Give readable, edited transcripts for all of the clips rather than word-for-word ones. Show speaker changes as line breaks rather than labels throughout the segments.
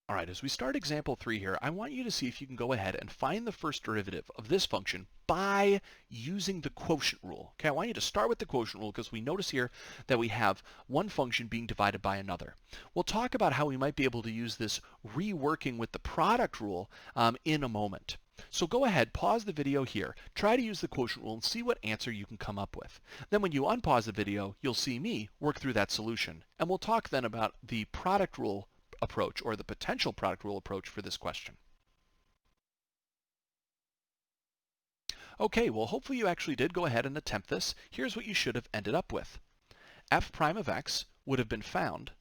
All right, as we start example 3 here, I want you to see if you can go ahead and find the first derivative of this function by using the quotient rule. Okay, I want you to start with the quotient rule because we notice here that we have one function being divided by another. We'll talk about how we might be able to use this reworking with the product rule in a moment. So go ahead, pause the video here, try to use the quotient rule and see what answer you can come up with. Then when you unpause the video, you'll see me work through that solution. And we'll talk then about the product rule approach or the potential product rule approach for this question. Okay, well hopefully you actually did go ahead and attempt this. Here's what you should have ended up with. F prime of x would have been found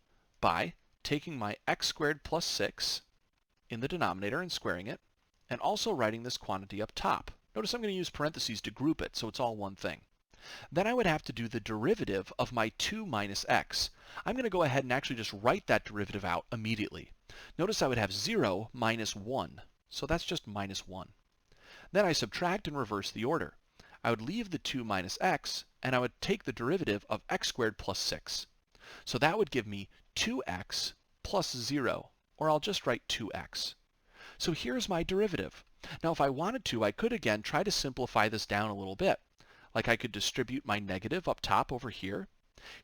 by taking my x squared plus 6 in the denominator and squaring it, and also writing this quantity up top. Notice I'm going to use parentheses to group it so it's all one thing. Then I would have to do the derivative of my 2 minus x. I'm going to go ahead and actually just write that derivative out immediately. Notice I would have 0 minus 1, so that's just minus 1. Then I subtract and reverse the order. I would leave the 2 minus x, and I would take the derivative of x squared plus 6. So that would give me 2x plus 0, or I'll just write 2x. So here's my derivative. Now if I wanted to, I could again try to simplify this down a little bit. Like I could distribute my negative up top over here.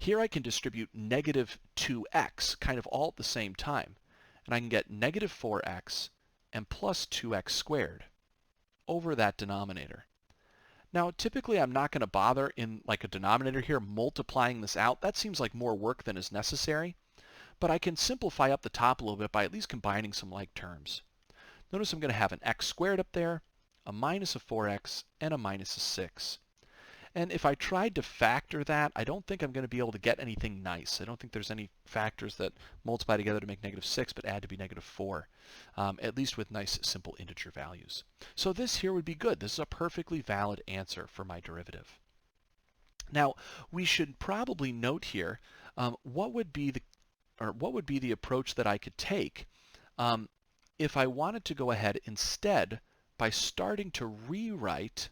Here I can distribute negative 2x, kind of all at the same time. And I can get negative 4x and plus 2x squared over that denominator. Now typically I'm not going to bother in like a denominator here multiplying this out. That seems like more work than is necessary. But I can simplify up the top a little bit by at least combining some like terms. Notice I'm going to have an x squared up there, a minus of 4x, and a minus of 6. And if I tried to factor that, I don't think I'm going to be able to get anything nice. I don't think there's any factors that multiply together to make negative 6 but add to be negative 4, at least with nice simple integer values. So this here would be good. This is a perfectly valid answer for my derivative. Now, we should probably note here what would be the approach that I could take if I wanted to go ahead instead by starting to rewrite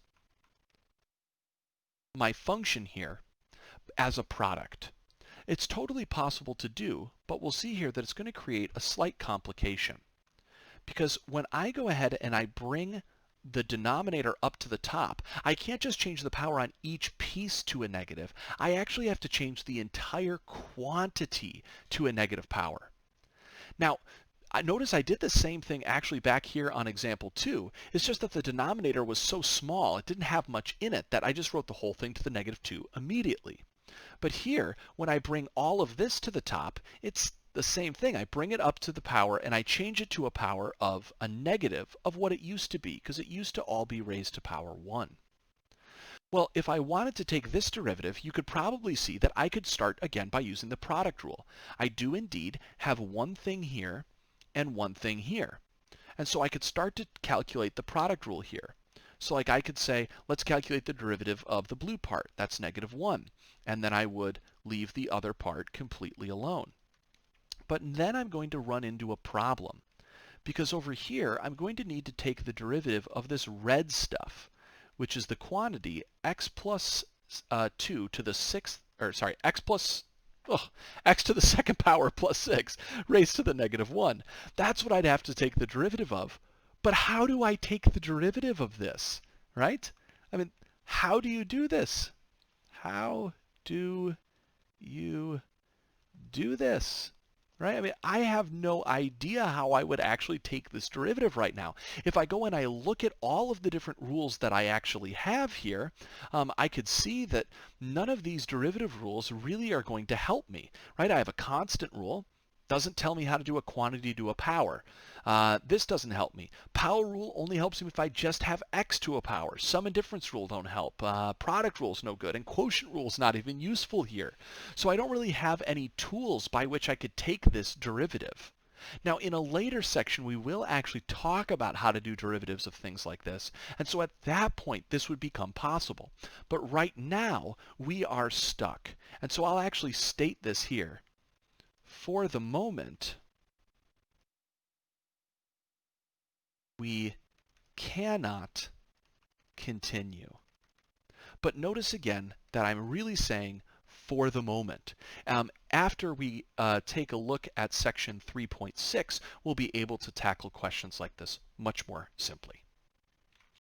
my function here as a product. It's totally possible to do, but we'll see here that it's going to create a slight complication. Because when I go ahead and I bring the denominator up to the top, I can't just change the power on each piece to a negative. I actually have to change the entire quantity to a negative power. Now, notice I did the same thing actually back here on example 2. It's just that the denominator was so small, it didn't have much in it, that I just wrote the whole thing to the negative 2 immediately. But here, when I bring all of this to the top, it's the same thing. I bring it up to the power and I change it to a power of a negative of what it used to be, because it used to all be raised to power 1. Well, if I wanted to take this derivative, you could probably see that I could start again by using the product rule. I do indeed have one thing here and one thing here. And so I could start to calculate the product rule here. So like I could say, let's calculate the derivative of the blue part. That's negative 1. And then I would leave the other part completely alone. But then I'm going to run into a problem. Because over here, I'm going to need to take the derivative of this red stuff, which is the quantity x plus 2 to the sixth, or sorry, x to the second power plus 6 raised to the negative 1. That's what I'd have to take the derivative of. But how do I take the derivative of this, right? I mean, how do you do this? How do you do this? Right? I mean, I have no idea how I would actually take this derivative right now. If I go and I look at all of the different rules that I actually have here, I could see that none of these derivative rules really are going to help me. Right? I have a constant rule. Doesn't tell me how to do a quantity to a power. This doesn't help me. Power rule only helps me if I just have x to a power. Sum and difference rule don't help. Product rule is no good. And quotient rule is not even useful here. So I don't really have any tools by which I could take this derivative. Now, in a later section, we will actually talk about how to do derivatives of things like this. And so at that point, this would become possible. But right now, we are stuck. And so I'll actually state this here. For the moment, we cannot continue. But notice again that I'm really saying for the moment. After we take a look at section 3.6, we'll be able to tackle questions like this much more simply.